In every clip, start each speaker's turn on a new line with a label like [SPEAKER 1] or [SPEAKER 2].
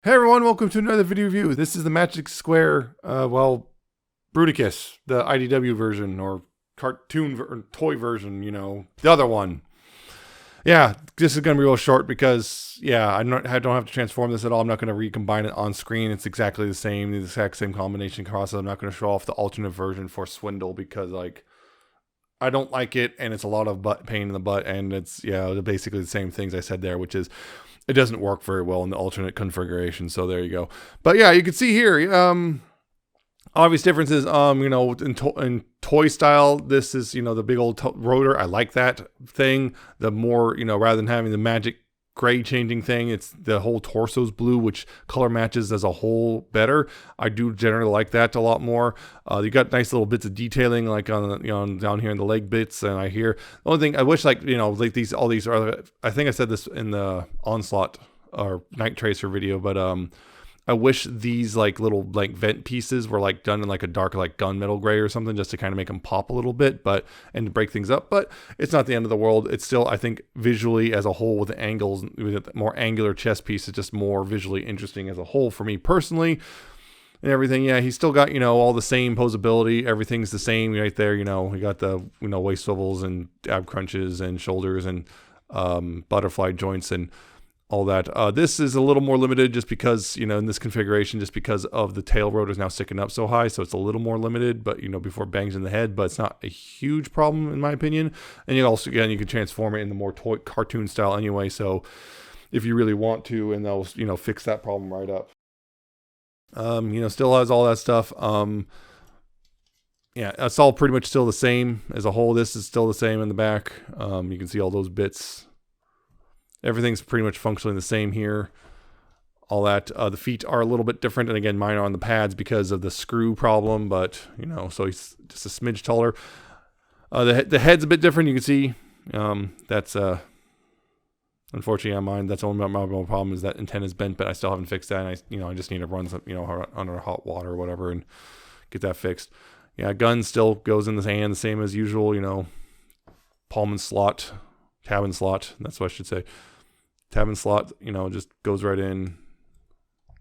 [SPEAKER 1] Hey everyone, welcome to another video review. This is the Magic Square, Bruticus, the IDW version, or cartoon or toy version, the other one. Yeah, this is going to be real short because, I don't have to transform this at all. I'm not going to recombine it on screen. It's exactly the exact same combination process. I'm not going to show off the alternate version for Swindle because, I don't like it, and it's a lot of pain in the butt, and it's, basically the same things I said there, which is, it doesn't work very well in the alternate configuration. So there you go. But yeah, you can see here, obvious differences. In toy style, this is the big old rotor. I like that thing. The more rather than having the magic gray changing thing, it's the whole torso's blue, which color matches as a whole better. I do generally like that a lot more. You got nice little bits of detailing like on down here in the leg bits, and the only thing I wish like all these are, I think I said this in the Onslaught or Night Tracer video, but I wish these little vent pieces were done in a dark gunmetal gray or something, just to kind of make them pop a little bit, and to break things up. But it's not the end of the world. It's still, I think, visually as a whole, with the angles, with a more angular chest piece, it's just more visually interesting as a whole for me personally. And everything, he's still got all the same posability. Everything's the same right there. We got the waist swivels and ab crunches and shoulders and butterfly joints and all that. This is a little more limited just because, in this configuration, just because of the tail rotor is now sticking up so high. So it's a little more limited, but, before it bangs in the head, but it's not a huge problem in my opinion. And you also, again, you can transform it in the more toy cartoon style anyway. So if you really want to, and they'll, fix that problem right up. Still has all that stuff. It's all pretty much still the same as a whole. This is still the same in the back. You can see all those bits. Everything's pretty much functionally the same here. All that. The feet are a little bit different, and again, mine are on the pads because of the screw problem, but, so he's just a smidge taller. The head's a bit different, you can see. That's, unfortunately on mine, that's the only my problem is that antenna's bent, but I still haven't fixed that, and I just need to run some, under hot water or whatever and get that fixed. Yeah, gun still goes in the hand, the same as usual, palm and slot, tab and slot, that's what I should say. Tab and slot, just goes right in,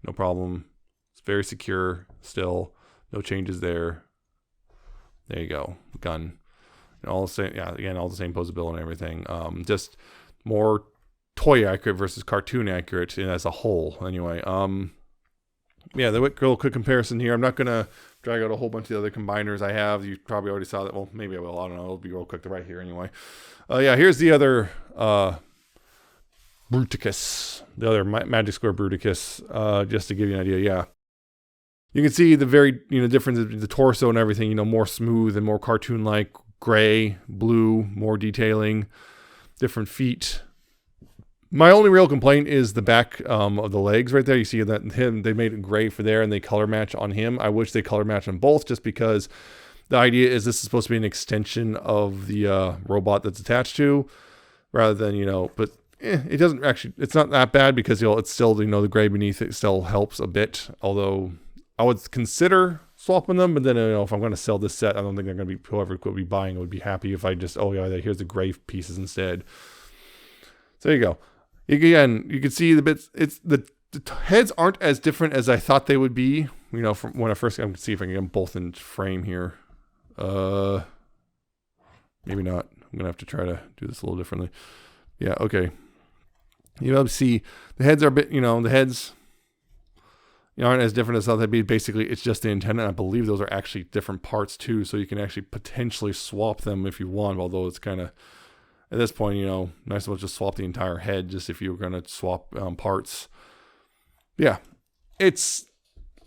[SPEAKER 1] no problem. It's very secure still, no changes there. There you go, gun. All the same, again, all the same posability and everything. Just more toy accurate versus cartoon accurate as a whole. Anyway, the real quick comparison here. I'm not gonna drag out a whole bunch of the other combiners I have. You probably already saw that. Well, maybe I will. I don't know. It'll be real quick to right here anyway. Here's the other Bruticus, the other Magic Square Bruticus, just to give you an idea. Yeah, you can see the very difference in the torso and everything. More smooth and more cartoon-like, gray, blue, more detailing, different feet. My only real complaint is the back of the legs right there. You see that they made it gray for there, and they color match on him. I wish they color match on both, just because the idea is this is supposed to be an extension of the robot that's attached to, rather than but. It doesn't actually, it's not that bad because it's still, the gray beneath it still helps a bit, although I would consider swapping them. But then if I'm going to sell this set, I don't think they're going to be, whoever could be buying would be happy if I just, here's the gray pieces instead. So there you go. Again, you can see the bits. It's the heads aren't as different as I thought they would be, from when I first, I can see if I can get them both in frame here. Maybe not. I'm going to have to try to do this a little differently. Yeah. Okay. See the heads are a bit, the heads aren't as different as I thought they'd be. Basically, it's just the antenna. I believe those are actually different parts too, so you can actually potentially swap them if you want. Although it's kind of, at this point, might as well just swap the entire head, just if you were going to swap parts. Yeah, it's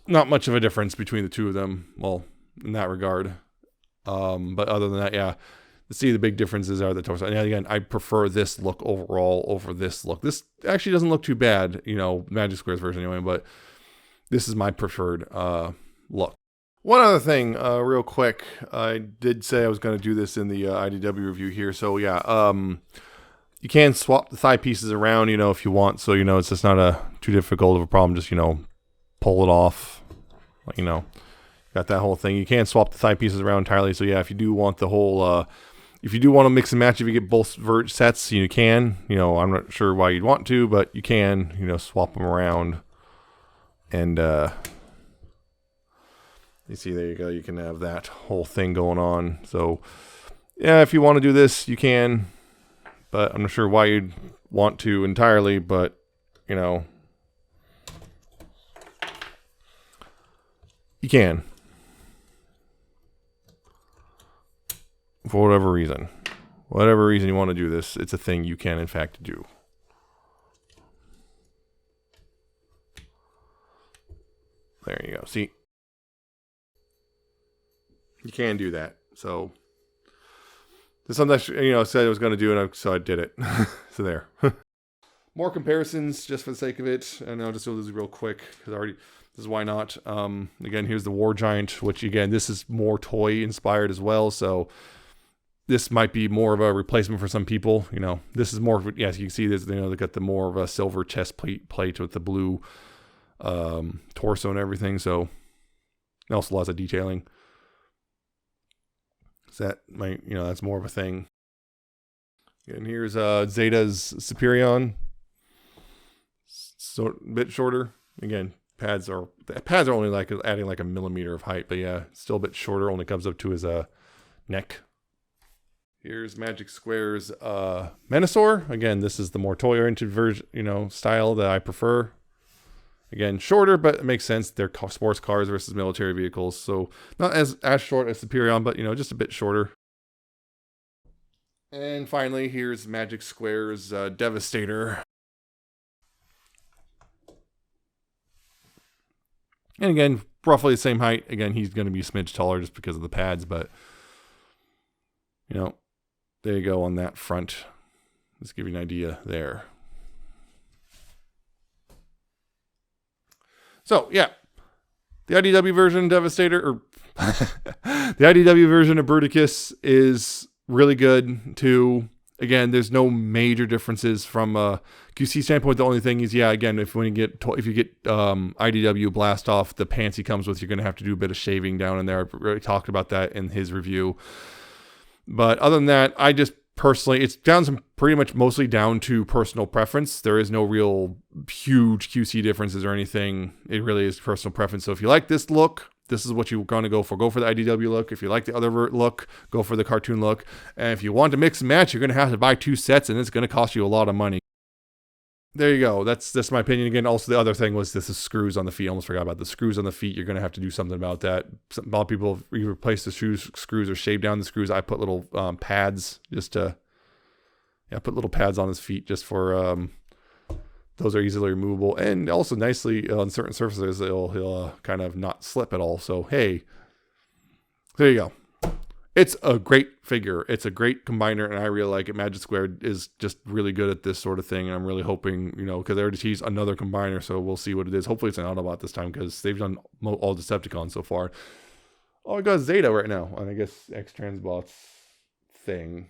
[SPEAKER 1] not much of a difference between the two of them. Well, in that regard, but other than that, see the big differences are the torso. And again, I prefer this look overall over this look. This actually doesn't look too bad, Magic Square's version anyway, but this is my preferred look. One other thing, real quick, I did say I was going to do this in the IDW review here. So you can swap the thigh pieces around, if you want. So, it's just not too difficult of a problem. Just, pull it off, got that whole thing. You can swap the thigh pieces around entirely. So if you do want the whole, if you do want to mix and match, if you get both sets, you can. I'm not sure why you'd want to, but you can, swap them around And you see, there you go. You can have that whole thing going on. So yeah, if you want to do this, you can. But I'm not sure why you'd want to entirely, but you know, you can. For whatever reason. Whatever reason you want to do this, it's a thing you can in fact do. There you go. See? You can do that. So there's something that, you know, I said I was going to do, and so I did it. So there. More comparisons just for the sake of it. And I'll just do this real quick because this is why not. Again, here's the War Giant, which again, this is more toy inspired as well. So this might be more of a replacement for some people. You know, this is more, yes, you can see this, you know, they got the more of a silver chest plate with the blue torso and everything. So also lots of detailing. So that might, you know, that's more of a thing. And here's Zeta's Superion. So a bit shorter. Again, pads are only like adding like a millimeter of height, but yeah, still a bit shorter. Only comes up to his neck. Here's Magic Square's Menasor. Again, this is the more toy-oriented version, you know, style that I prefer. Again, shorter, but it makes sense. They're sports cars versus military vehicles, so not as short as Superion, but you know, just a bit shorter. And finally, here's Magic Square's Devastator. And again, roughly the same height. Again, he's going to be a smidge taller just because of the pads, but you know, there you go on that front. Let's give you an idea there. So yeah, the IDW version Devastator, or the IDW version of Bruticus is really good too. Again, there's no major differences from a QC standpoint. The only thing is, yeah, again, if you get IDW blast off, the pants he comes with, you're going to have to do a bit of shaving down in there. I already talked about that in his review. But other than that, I just personally, it's pretty much mostly down to personal preference. There is no real huge QC differences or anything. It really is personal preference. So if you like this look, this is what you're going to go for. Go for the IDW look. If you like the other look, go for the cartoon look. And if you want to mix and match, you're going to have to buy 2 sets, and it's going to cost you a lot of money. There you go. That's my opinion. Again, also the other thing was this is screws on the feet. I almost forgot about the screws on the feet. You're going to have to do something about that. A lot of people either replace the screws or shave down the screws. I put little pads just to, put little pads on his feet just for, those are easily removable. And also nicely on certain surfaces, he'll kind of not slip at all. So, hey, there you go. It's a great figure. It's a great combiner, and I really like it. Magic Square is just really good at this sort of thing, and I'm really hoping, you know, because they already teased another combiner, so we'll see what it is. Hopefully it's an Autobot this time, because they've done all Decepticons so far. Oh, I got Zeta right now, and I guess X-Transbot's thing.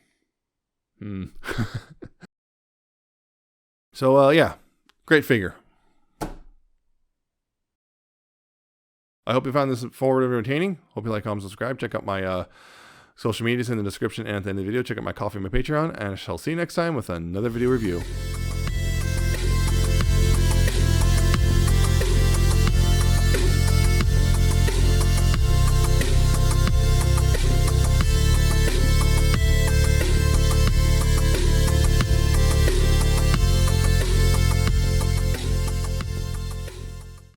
[SPEAKER 1] So, yeah, great figure. I hope you found this informative and entertaining. Hope you like, comment, subscribe. Check out my social medias in the description and at the end of the video. Check out my coffee and my Patreon, and I shall see you next time with another video review.